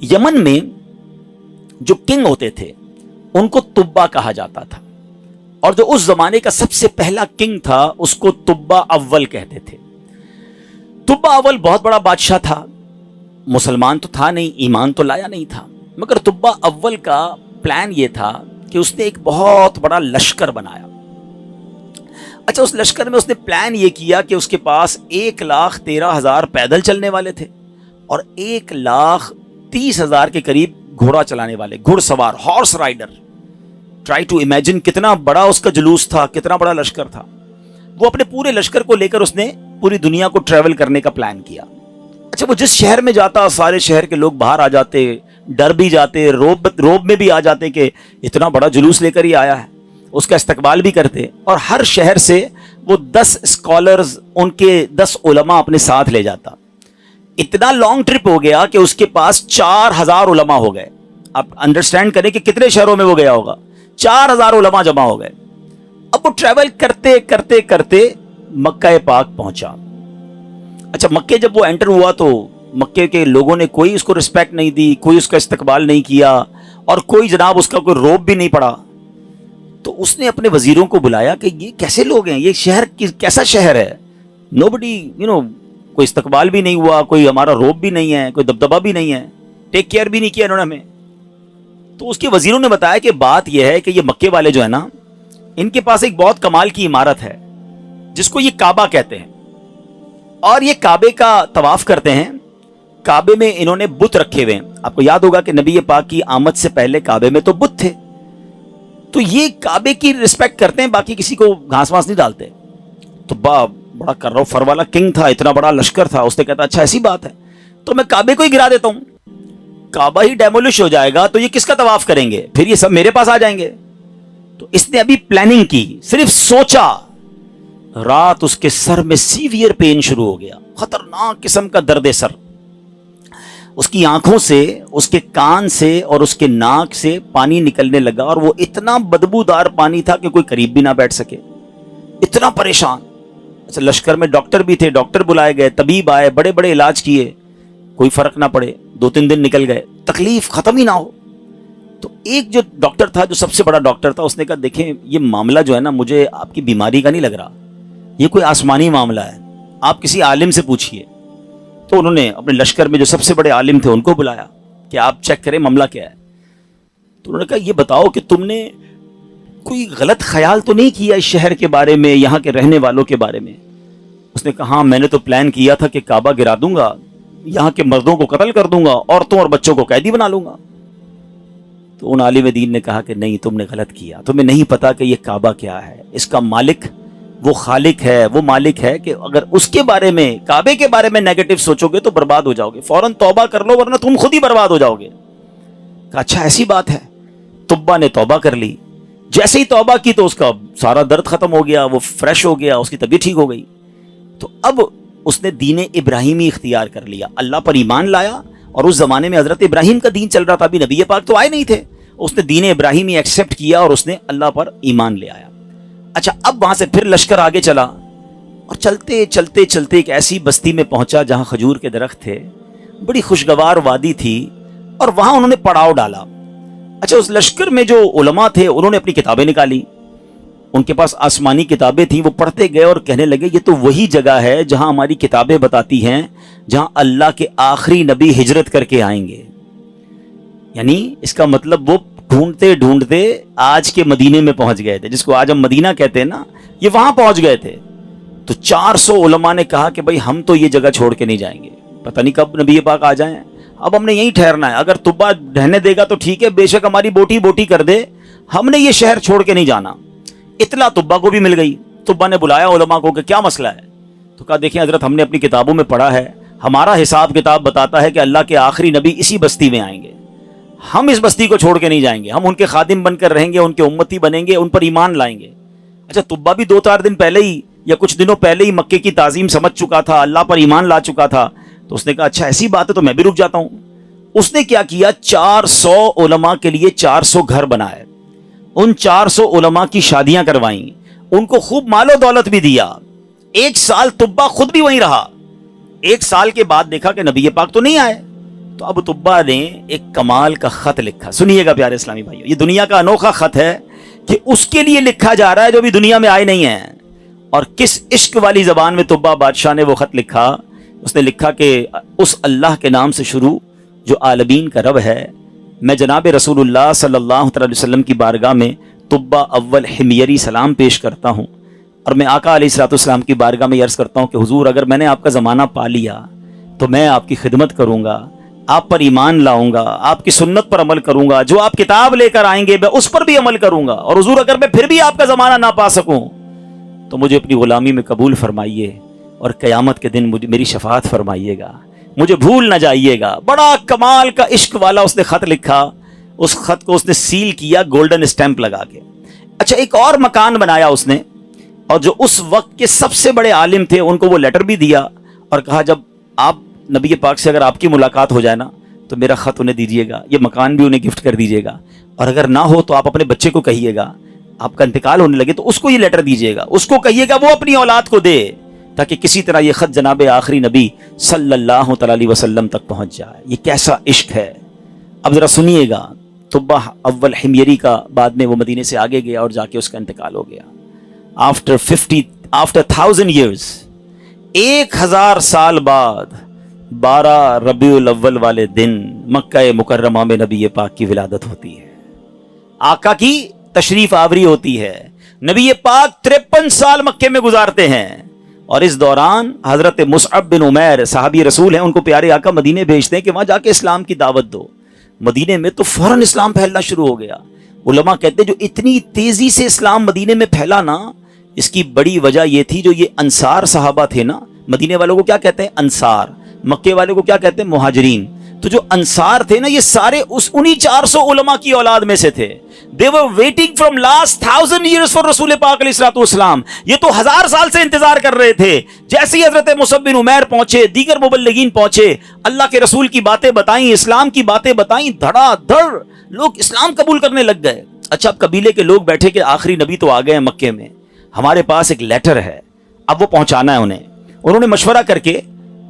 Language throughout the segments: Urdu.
یمن میں جو کنگ ہوتے تھے ان کو تبا کہا جاتا تھا، اور جو اس زمانے کا سب سے پہلا کنگ تھا اس کو تبا اول کہتے تھے۔ تبا اول بہت بڑا بادشاہ تھا، مسلمان تو تھا نہیں، ایمان تو لایا نہیں تھا، مگر تبا اول کا پلان یہ تھا کہ اس نے ایک بہت بڑا لشکر بنایا۔ اچھا، اس لشکر میں اس نے پلان یہ کیا کہ اس کے پاس 1,13,000 پیدل چلنے والے تھے اور 1,30,000 کے قریب گھوڑا چلانے والے، گھڑ سوار، horse rider. Try to imagine کتنا بڑا اس کا جلوس تھا، کتنا بڑا لشکر تھا۔ وہ اپنے پورے لشکر کو لے کر اس نے پوری دنیا کو ٹریول کرنے کا پلان کیا۔ اچھا، وہ جس شہر میں جاتا سارے شہر کے لوگ باہر آ جاتے، ڈر بھی جاتے، روب میں بھی آ جاتے کہ اتنا بڑا جلوس لے کر ہی آیا ہے، اس کا استقبال بھی کرتے، اور ہر شہر سے وہ 10 اسکالرز، ان کے 10 علماء اپنے ساتھ لے جاتا۔ اتنا لانگ ٹرپ ہو گیا کہ اس کے پاس 4,000 علماء ہو گئے۔ آپ انڈرسٹینڈ کریں کہ کتنے شہروں میں وہ گیا ہوگا، 4,000 علماء جمع ہو گئے۔ اب وہ ٹریول کرتے کرتے کرتے مکہ پاک پہنچا۔ اچھا، مکے جب وہ انٹر ہوا تو مکے کے لوگوں نے کوئی اس کو رسپیکٹ نہیں دی، کوئی اس کا استقبال نہیں کیا، اور کوئی جناب اس کا کوئی روب بھی نہیں پڑا۔ تو اس نے اپنے وزیروں کو بلایا کہ یہ کیسے لوگ ہیں، یہ شہر کیسا شہر ہے، نوبڈی کوئی استقبال بھی نہیں ہوا، کوئی ہمارا روب بھی نہیں ہے، کوئی دبدبہ بھی نہیں ہے، ٹیک کیئر بھی نہیں کیا انہوں نے ہمیں۔ تو اس کے وزیروں نے بتایا کہ بات یہ ہے کہ یہ مکے والے جو ہے نا، ان کے پاس ایک بہت کمال کی عمارت ہے جس کو یہ کعبہ کہتے ہیں، اور یہ کعبے کا طواف کرتے ہیں۔ کعبے میں انہوں نے بت رکھے ہوئے ہیں۔ آپ کو یاد ہوگا کہ نبی پاک کی آمد سے پہلے کعبے میں تو بت تھے، تو یہ کعبے کی رسپیکٹ کرتے ہیں، باقی کسی کو گھاس واس نہیں ڈالتے۔ تو بڑا کرو فر والا کنگ تھا، اتنا بڑا لشکر تھا، اس نے کہتا اچھا ایسی بات ہے تو میں کعبے کو ہی گرا دیتا ہوں، کعبہ ہی ڈیمولش ہو جائے گا تو یہ کس کا طواف کریں گے، پھر یہ سب میرے پاس آ جائیں گے۔ تو اس نے ابھی پلاننگ کی، صرف سوچا، رات اس کے سر میں سیویئر پین شروع ہو گیا، خطرناک قسم کا درد سر۔ اس کی آنکھوں سے، اس کے کان سے اور اس کے ناک سے پانی نکلنے لگا، اور وہ اتنا بدبودار پانی تھا کہ کوئی قریب بھی نہ بیٹھ سکے، اتنا پریشان۔ اچھا، لشکر میں ڈاکٹر بھی تھے، ڈاکٹر بلائے گئے، طبیب آئے، بڑے بڑے علاج کیے، کوئی فرق نہ پڑے، 2-3 دن نکل گئے، تکلیف ختم ہی نہ ہو۔ تو ایک جو ڈاکٹر تھا، جو سب سے بڑا ڈاکٹر تھا، اس نے کہا دیکھیں یہ معاملہ جو ہے نا، مجھے آپ کی بیماری کا نہیں لگ رہا، یہ کوئی آسمانی معاملہ ہے، آپ کسی عالم سے پوچھئے۔ تو انہوں نے اپنے لشکر میں جو سب سے بڑے عالم تھے ان کو بلایا کہ آپ چیک کریں معاملہ کیا ہے۔ تو انہوں نے کہا یہ بتاؤ کہ تم نے کوئی غلط خیال تو نہیں کیا اس شہر کے بارے میں، یہاں کے رہنے والوں کے بارے میں؟ اس نے کہا ہاں، میں نے تو پلان کیا تھا کہ کعبہ گرا دوں گا، یہاں کے مردوں کو قتل کر دوں گا، عورتوں اور بچوں کو قیدی بنا لوں گا۔ تو ان عالم دین نے کہا کہ نہیں، تم نے غلط کیا، تمہیں نہیں پتا کہ یہ کعبہ کیا ہے، اس کا مالک وہ خالق ہے، وہ مالک ہے کہ اگر اس کے بارے میں، کعبے کے بارے میں نیگیٹو سوچو گے تو برباد ہو جاؤ گے، فوراً توبہ کر لو ورنہ تم خود ہی برباد ہو جاؤ گے۔ کہا اچھا ایسی بات ہے۔ تبا نے توبہ کر لی، جیسے ہی توبہ کی تو اس کا سارا درد ختم ہو گیا، وہ فریش ہو گیا، اس کی طبیعت ٹھیک ہو گئی۔ تو اب اس نے دین ابراہیمی اختیار کر لیا، اللہ پر ایمان لایا، اور اس زمانے میں حضرت ابراہیم کا دین چل رہا تھا، ابھی نبی پاک تو آئے نہیں تھے، اس نے دین ابراہیمی ایکسیپٹ کیا اور اس نے اللہ پر ایمان لے آیا۔ اچھا، اب وہاں سے پھر لشکر آگے چلا، اور چلتے چلتے چلتے ایک ایسی بستی میں پہنچا جہاں کھجور کے درخت تھے، بڑی خوشگوار وادی تھی، اور وہاں انہوں نے پڑاؤ ڈالا۔ اچھا، اس لشکر میں جو علماء تھے انہوں نے اپنی کتابیں نکالی، ان کے پاس آسمانی کتابیں تھیں، وہ پڑھتے گئے اور کہنے لگے یہ تو وہی جگہ ہے جہاں ہماری کتابیں بتاتی ہیں جہاں اللہ کے آخری نبی ہجرت کر کے آئیں گے۔ یعنی اس کا مطلب وہ ڈھونڈتے ڈھونڈتے آج کے مدینے میں پہنچ گئے تھے، جس کو آج ہم مدینہ کہتے ہیں نا، یہ وہاں پہنچ گئے تھے۔ تو 400 علماء نے کہا کہ بھئی ہم تو یہ جگہ چھوڑ کے نہیں جائیں گے، پتہ نہیں کب نبی پاک آ جائیں، اب ہم نے یہیں ٹھہرنا ہے، اگر تبا رہنے دے گا تو ٹھیک ہے، بے شک ہماری بوٹی بوٹی کر دے، ہم نے یہ شہر چھوڑ کے نہیں جانا۔ اطلاع تبا کو بھی مل گئی، تبا نے بلایا علماء کو کہ کیا مسئلہ ہے؟ تو کہا دیکھیں حضرت، ہم نے اپنی کتابوں میں پڑھا ہے، ہمارا حساب کتاب بتاتا ہے کہ اللہ کے آخری نبی اسی بستی میں آئیں گے، ہم اس بستی کو چھوڑ کے نہیں جائیں گے، ہم ان کے خادم بن کر رہیں گے، ان کے امتی بنیں گے، ان پر ایمان لائیں گے۔ اچھا، تبا بھی 2-4 دن پہلے ہی یا کچھ دنوں پہلے ہی مکے کی تعظیم سمجھ چکا تھا، اللہ پر ایمان لا چکا تھا، تو اس نے کہا اچھا ایسی بات ہے تو میں بھی رک جاتا ہوں۔ اس نے کیا کیا، 400 علماء کے لیے 400 گھر بنائے، ان 400 علماء کی شادیاں کروائیں، ان کو خوب مال و دولت بھی دیا۔ 1 سال تبا خود بھی وہیں رہا، 1 سال کے بعد دیکھا کہ نبی پاک تو نہیں آئے، تو اب طبا نے ایک کمال کا خط لکھا. سنیے گا پیارے اسلامی بھائیو, یہ دنیا کا انوکھا خط ہے کہ اس کے لیے لکھا جا رہا ہے جو ابھی دنیا میں آئے نہیں ہیں. اور کس عشق والی زبان میں طبا بادشاہ نے وہ خط لکھا. اس نے لکھا کہ اس اللہ کے نام سے شروع جو عالمین کا رب ہے. میں جناب رسول اللہ صلی اللہ علیہ وسلم کی بارگاہ میں طبا اول حمیری سلام پیش کرتا ہوں, اور میں آقا علیہ الصلوۃ والسلام کی بارگاہ میں عرض کرتا ہوں کہ حضور اگر میں نے آپ کا زمانہ پا لیا تو میں آپ کی خدمت کروں گا, آپ پر ایمان لاؤں گا, آپ کی سنت پر عمل کروں گا, جو آپ کتاب لے کر آئیں گے میں اس پر بھی عمل کروں گا. اور حضور اگر میں پھر بھی آپ کا زمانہ نہ پا سکوں تو مجھے اپنی غلامی میں قبول فرمائیے, اور قیامت کے دن میری شفاعت فرمائیے گا, مجھے بھول نہ جائیے گا. بڑا کمال کا عشق والا اس نے خط لکھا. اس خط کو اس نے سیل کیا گولڈن اسٹیمپ لگا کے. اچھا, ایک اور مکان بنایا اس نے, اور جو اس وقت کے سب سے بڑے عالم تھے ان کو وہ لیٹر بھی دیا, اور کہا جب آپ نبی پاک سے اگر آپ کی ملاقات ہو جائے نا تو میرا خط انہیں دیجیے گا, یہ مکان بھی انہیں گفٹ کر دیجیے گا, اور اگر نہ ہو تو آپ اپنے بچے کو کہیے گا, آپ کا انتقال ہونے لگے تو اس کو یہ لیٹر دیجیے گا, اس کو کہیے گا وہ اپنی اولاد کو دے, تاکہ کسی طرح یہ خط جناب آخری نبی صلی اللہ تعالی وسلم تک پہنچ جائے. یہ کیسا عشق ہے. اب ذرا سنیے گا. طبا اول حمیری کا بعد میں وہ مدینے سے آگے گیا اور جا کے اس کا انتقال ہو گیا. آفٹر 1000 years, 1000 سال بعد 12 ربیع الاول والے دن مکہ مکرمہ میں نبی پاک کی ولادت ہوتی ہے, آقا کی تشریف آوری ہوتی ہے. نبی پاک 53 سال مکے میں گزارتے ہیں, اور اس دوران حضرت مصعب بن عمیر صحابی رسول ہیں, ان کو پیارے آقا مدینے بھیجتے ہیں کہ وہاں جا کے اسلام کی دعوت دو. مدینے میں تو فوراً اسلام پھیلنا شروع ہو گیا. علماء کہتے ہیں جو اتنی تیزی سے اسلام مدینے میں پھیلا نا, اس کی بڑی وجہ یہ تھی جو یہ انصار صحابہ تھے نا. مدینے والوں کو کیا کہتے ہیں؟ انصار. مکے والوں کو کیا کہتے ہیں؟ مہاجرین. تو جو انصار تھے نا یہ سارے انہی 400 علماء کی اولاد میں سے تھے. They were waiting from last 1000 years for رسول پاک علیہ الصلوۃ والسلام. یہ تو 1000 سال سے انتظار کر رہے تھے. جیسے ہی حضرت مصعب بن عمیر پہنچے, دیگر مبلغین پہنچے, اللہ کے رسول کی باتیں بتائیں, اسلام کی باتیں بتائیں, دھڑا دھڑ لوگ اسلام قبول کرنے لگ گئے. اچھا, اب قبیلے کے لوگ بیٹھے کہ آخری نبی تو آ گئے ہیں مکے میں, ہمارے پاس ایک لیٹر ہے, اب وہ پہنچانا ہے انہیں. انہوں نے مشورہ کر کے,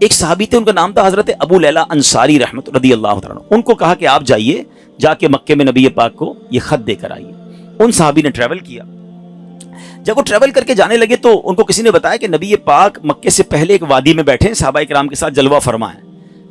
ایک صحابی تھے ان کا نام تھا حضرت ابو لیلہ انصاری رحمت رضی اللہ تعالیٰ عنہ, ان کو کہا کہ آپ جائیے, جا کے مکے میں نبی پاک کو یہ خط دے کر آئیے. ان صحابی نے ٹریول کیا. جب وہ ٹریول کر کے جانے لگے تو ان کو کسی نے بتایا کہ نبی پاک مکے سے پہلے ایک وادی میں بیٹھے ہیں, صحابہ کرام کے ساتھ جلوہ فرما ہے.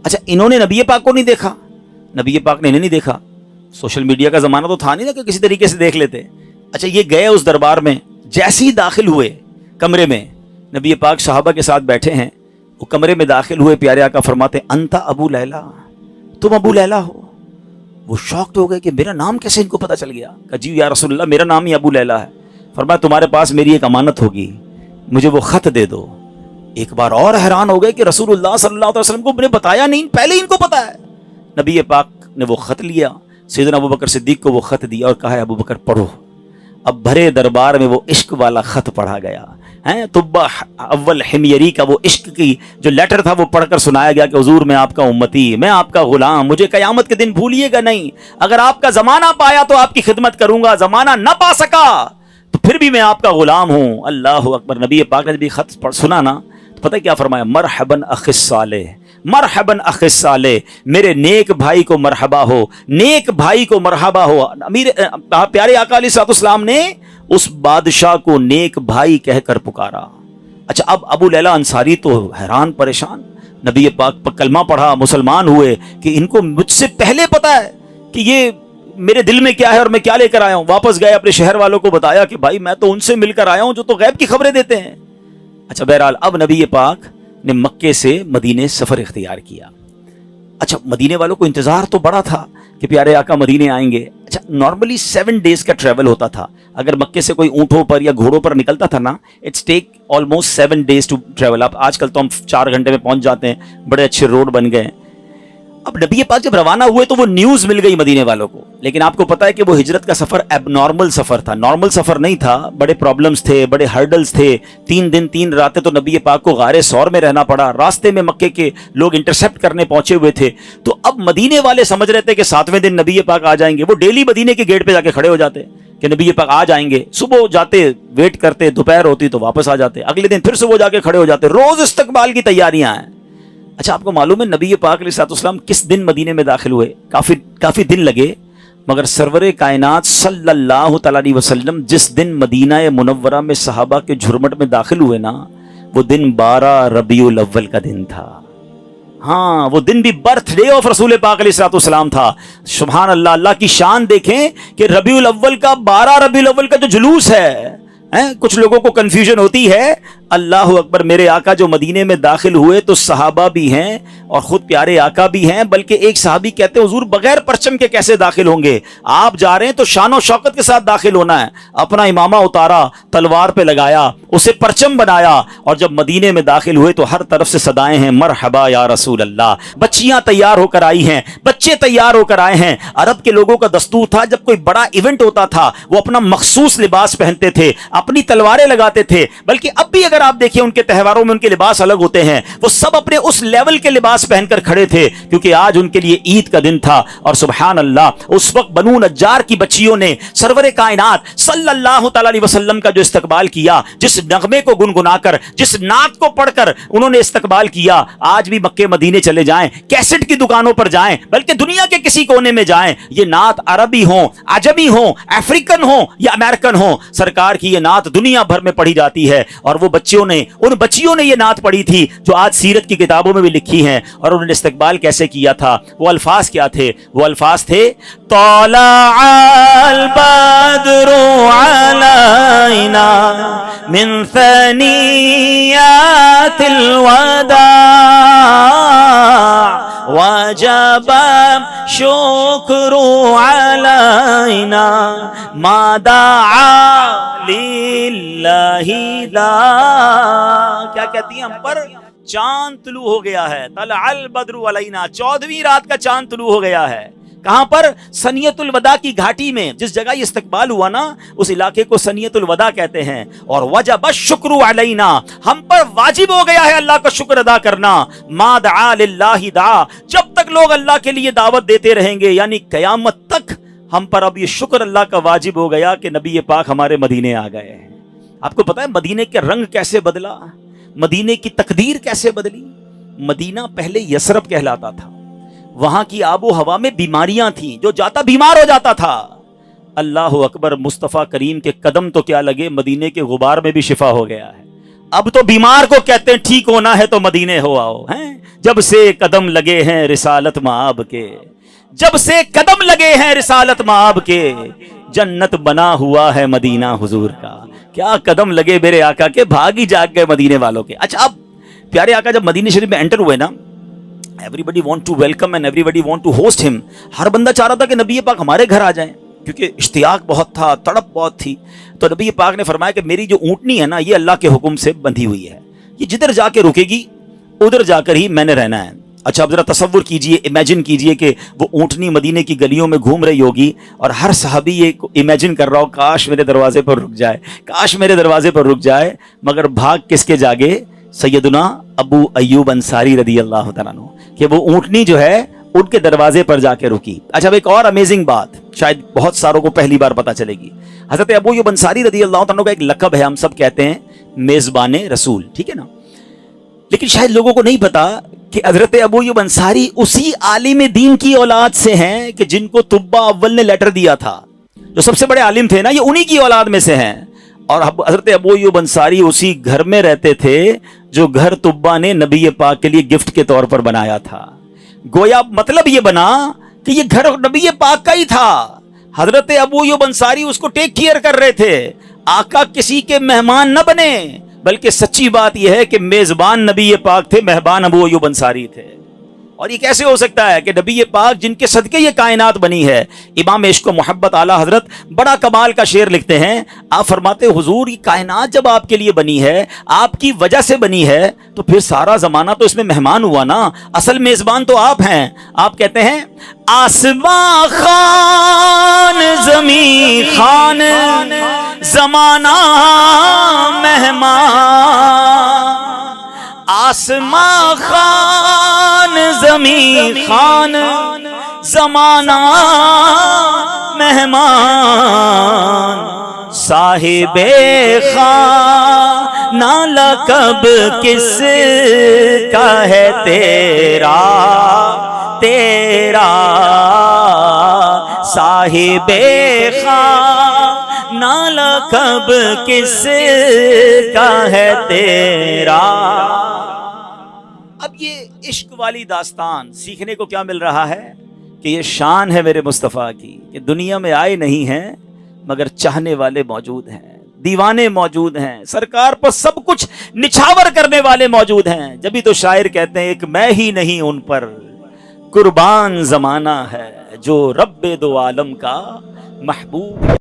اچھا, انہوں نے نبی پاک کو نہیں دیکھا, نبی پاک نے انہیں نہیں دیکھا. سوشل میڈیا کا زمانہ تو تھا نہیں نا کہ کسی طریقے سے دیکھ لیتے. اچھا, یہ گئے اس دربار میں, جیسے ہی داخل ہوئے کمرے میں, نبی پاک صحابہ کے ساتھ بیٹھے ہیں, وہ کمرے میں داخل ہوئے, پیارے آقا فرماتے انت ابو لیلہ, تم ابو لیلہ ہو. وہ شاکڈ ہو گئے کہ میرا نام کیسے ان کو پتہ چل گیا. کہا جی یا رسول اللہ, میرا نام ہی ابو لیلہ ہے. فرمایا تمہارے پاس میری ایک امانت ہوگی, مجھے وہ خط دے دو. ایک بار اور حیران ہو گئے کہ رسول اللہ صلی اللہ علیہ وسلم کو نے بتایا نہیں, پہلے ان کو پتا ہے. نبی پاک نے وہ خط لیا, سیدنا ابو بکر صدیق کو وہ خط دیا اور کہا ابو بکر پڑھو. اب بھرے دربار میں وہ عشق والا خط پڑھا گیا. طبا اول حمیری کا وہ عشق کی جو لیٹر تھا وہ پڑھ کر سنایا گیا کہ حضور میں آپ کا امتی, میں آپ کا غلام, مجھے قیامت کے دن بھولیے گا نہیں. اگر آپ کا زمانہ پایا تو آپ کی خدمت کروں گا, زمانہ نہ پا سکا تو پھر بھی میں آپ کا غلام ہوں. اللہ اکبر. نبی پاک نے بھی خط سنا نا تو پتہ کیا فرمایا؟ مرحباً اخی الصالح, مرحباً اخی الصالح, میرے نیک بھائی کو مرحبا ہو, نیک بھائی کو مرحبا ہو. امیر پیارے آقا علیہ الصلوۃ والسلام نے اس بادشاہ کو نیک بھائی کہہ کر پکارا. اچھا, اب ابو لیلہ انصاری تو حیران پریشان, نبی پاک پر کلمہ پڑھا, مسلمان ہوئے کہ ان کو مجھ سے پہلے پتا ہے کہ یہ میرے دل میں کیا ہے اور میں کیا لے کر آیا ہوں. واپس گئے, اپنے شہر والوں کو بتایا کہ بھائی میں تو ان سے مل کر آیا ہوں جو تو غیب کی خبریں دیتے ہیں. اچھا, بہرحال اب نبی پاک نے مکے سے مدینے سفر اختیار کیا. اچھا, مدینے والوں کو انتظار تو بڑا تھا کہ پیارے آقا مدینے آئیں گے. اچھا, نارملی 7 days کا ٹریول ہوتا تھا. اگر مکے سے کوئی اونٹوں پر یا گھوڑوں پر نکلتا تھا نا, it's take almost 7 days to travel. اب آج کل تو ہم 4 گھنٹے میں پہنچ جاتے ہیں, بڑے اچھے روڈ بن گئے. اب نبی پاک جب روانہ ہوئے تو وہ نیوز مل گئی مدینے والوں کو, لیکن آپ کو پتا ہے کہ وہ ہجرت کا سفر ایب نارمل سفر تھا, نارمل سفر نہیں تھا. بڑے پرابلمز تھے, بڑے ہرڈلز تھے. 3 دن 3 راتیں تو نبی پاک کو غار ثور میں رہنا پڑا. راستے میں مکے کے لوگ انٹرسیپٹ کرنے پہنچے ہوئے تھے. تو اب مدینے والے سمجھ رہے تھے کہ 7ویں دن نبی پاک آ جائیں گے. وہ ڈیلی مدینے کے گیٹ پہ جا کے کھڑے ہو جاتے کہ نبی پاک آ جائیں گے. صبح جاتے, ویٹ کرتے, دوپہر ہوتی تو واپس آ جاتے. اگلے دن پھر صبح جا کے کھڑے ہو جاتے. روز استقبال کی تیاریاں ہیں. اچھا آپ کو معلوم ہے نبی پاک علیہ الصلوۃ والسلام کس دن مدینے میں داخل ہوئے؟ کافی دن لگے، مگر سرور کائنات صلی اللہ تعالی علیہ وسلم جس دن مدینہ منورہ میں صحابہ کے جھرمٹ میں داخل ہوئے نا، وہ دن 12 ربیع الاول کا دن تھا۔ ہاں وہ دن بھی برتھ ڈے آف رسول پاک علیہ الصلوۃ والسلام تھا۔ سبحان اللہ، اللہ کی شان دیکھیں کہ ربیع الاول کا 12 ربیع الاول کا جو جلوس ہے، کچھ لوگوں کو کنفیوژن ہوتی ہے۔ اللہ اکبر، میرے آقا جو مدینے میں داخل ہوئے تو صحابہ بھی ہیں اور خود پیارے آقا بھی ہیں، بلکہ ایک صحابی کہتے ہیں حضور بغیر پرچم کے کیسے داخل ہوں گے؟ آپ جا رہے ہیں تو شان و شوکت کے ساتھ داخل ہونا ہے۔ اپنا امامہ اتارا، تلوار پہ لگایا، اسے پرچم بنایا، اور جب مدینے میں داخل ہوئے تو ہر طرف سے صدائیں ہیں مرحبا یا رسول اللہ۔ بچیاں تیار ہو کر آئی ہیں، بچے تیار ہو کر آئے ہیں۔ عرب کے لوگوں کا دستور تھا جب کوئی بڑا ایونٹ ہوتا تھا وہ اپنا مخصوص لباس پہنتے تھے، اپنی تلواریں لگاتے تھے، بلکہ اب بھی اگر آپ دیکھیں ان کے تہواروں میں ان کے لباس الگ ہوتے ہیں، وہ سب اپنے اس لیول کے لباس پہن کر کھڑے تھے، کیونکہ آج ان کے لیے عید کا دن تھا۔ اور سبحان اللہ، اس وقت بنو نجار کی بچیوں نے سرور کائنات صلی اللہ تعالی علیہ وسلم کا جو استقبال کیا، جس نغمے کو گنگنا کر، جس نعت کو پڑھ کر انہوں نے استقبال کیا، آج بھی مکے مدینے چلے جائیں، کیسٹ کی دکانوں پر جائیں، بلکہ دنیا کے کسی کونے میں جائیں، یہ نعت عربی ہوں، عجمی ہوں، افریقن ہوں یا امریکن ہوں، سرکار کی یہ نعت دنیا بھر میں پڑھی جاتی ہے۔ اور وہ ان بچیوں نے یہ نعت پڑھی تھی جو آج سیرت کی کتابوں میں بھی لکھی ہیں۔ اور انہوں نے استقبال کیسے کیا تھا؟ وہ الفاظ کیا تھے؟ وہ الفاظ تھے طلع البدر علینا من ثنیات الوداع وجب شکر علینا ما دعا للہ لا۔ کیا کہتی ہیں ہم پر؟ چاند طلوع ہو گیا ہے، طلع البدر علینا، 14ویں رات کا چاند طلوع ہو گیا ہے۔ کہاں پر؟ سنیت الوداع کی گھاٹی میں، جس جگہ یہ استقبال ہوا نا اس علاقے کو سنیت الوداع کہتے ہیں۔ اور وجب الشکر علینا، ہم پر واجب ہو گیا ہے اللہ کا شکر ادا کرنا۔ ما دعا للہ دعا، جب تک لوگ اللہ کے لیے دعوت دیتے رہیں گے، یعنی قیامت تک ہم پر اب یہ شکر اللہ کا واجب ہو گیا کہ نبی پاک ہمارے مدینے آ گئے ہیں۔ آپ کو پتا ہے مدینے کے رنگ کیسے بدلا، مدینے کی تقدیر کیسے بدلی؟ مدینہ پہلے یثرب کہلاتا تھا، وہاں کی آب و ہوا میں بیماریاں تھیں، جو جاتا بیمار ہو جاتا تھا۔ اللہ اکبر، مصطفیٰ کریم کے قدم تو کیا لگے، مدینے کے غبار میں بھی شفا ہو گیا ہے۔ اب تو بیمار کو کہتے ہیں ٹھیک ہونا ہے تو مدینے ہو آؤ، ہیں جب سے قدم لگے ہیں رسالت مآب کے، جب سے قدم لگے ہیں رسالت مآب کے، جنت بنا ہوا ہے مدینہ حضور کا۔ کیا قدم لگے میرے آقا کے، بھاگ ہی جاگ گئے مدینے والوں کے۔ اچھا اب پیارے آقا جب مدینہ شریف میں انٹر ہوئے نا، everybody want to welcome and everybody want to host him، ہر بندہ چاہ رہا تھا کہ نبی پاک ہمارے گھر آ جائیں، کیونکہ اشتیاق بہت تھا، تڑپ بہت تھی۔ تو نبی پاک نے فرمایا کہ میری جو اونٹنی ہے نا یہ اللہ کے حکم سے بندھی ہوئی ہے، یہ جدھر جا کے رکے گی ادھر جا کر ہی میں نے رہنا ہے۔ اچھا اب ذرا تصور کیجئے، امیجن کیجئے کہ وہ اونٹنی مدینے کی گلیوں میں گھوم رہی ہوگی اور ہر صحابی یہ امیجن کر رہا ہو کاش میرے دروازے پر رک جائے، کاش میرے دروازے پر رک جائے، مگر بھاگ کس کے جاگے؟ سیدنا ابو ایوب انصاری رضی اللہ تعالیٰ عنہ، کہ وہ اونٹنی جو ہے ان کے دروازے پر جا کے رکی۔ اچھا اب ایک اور امیزنگ بات شاید بہت ساروں کو پہلی بار پتا چلے گی، حضرت ابو ایوب انصاری رضی اللہ تعالیٰ عنہ کا ایک لقب ہے، ہم سب کہتے ہیں میزبان رسول، ٹھیک ہے نا، لیکن شاید لوگوں کو نہیں پتا کہ حضرت ابو ایوب انصاری اسی عالم دین کی اولاد سے ہیں کہ جن کو طبہ اول نے لیٹر دیا تھا، جو سب سے بڑے عالم تھے نا، یہ انہی کی اولاد میں سے ہیں۔ اور حضرت ابو ایوب انصاری اسی گھر میں رہتے تھے جو گھر طبہ نے نبی پاک کے لیے گفٹ کے طور پر بنایا تھا۔ گویا مطلب یہ بنا کہ یہ گھر نبی پاک کا ہی تھا، حضرت ابو ایوب انصاری اس کو ٹیک کیئر کر رہے تھے۔ آقا کسی کے مہمان نہ بنے، بلکہ سچی بات یہ ہے کہ میزبان نبی پاک تھے، مہمان ابو ایوب انصاری تھے۔ اور یہ کیسے ہو سکتا ہے کہ نبی پاک جن کے صدقے یہ کائنات بنی ہے؟ امام عشق و محبت اعلیٰ حضرت بڑا کمال کا شعر لکھتے ہیں، آپ فرماتے حضور یہ کائنات جب آپ کے لیے بنی ہے، آپ کی وجہ سے بنی ہے، تو پھر سارا زمانہ تو اس میں مہمان ہوا نا، اصل میزبان تو آپ ہیں۔ آپ کہتے ہیں آسمان خان زمین خان زمانہ مہمان، آسمان خان زمین خان زمانہ مہمان، صاحب خان نالا کب کس کا ہے تیرا تیرا صاحب خواہ نالا کب کس کا ہے تیرا. اب یہ عشق والی داستان سیکھنے کو کیا مل رہا ہے کہ یہ شان ہے میرے مصطفیٰ کی کہ دنیا میں آئے نہیں ہیں مگر چاہنے والے موجود ہیں, دیوانے موجود ہیں, سرکار پر سب کچھ نچھاور کرنے والے موجود ہیں. جبھی تو شاعر کہتے ہیں ایک میں ہی نہیں ان پر قربان زمانہ ہے جو رب دو عالم کا محبوب.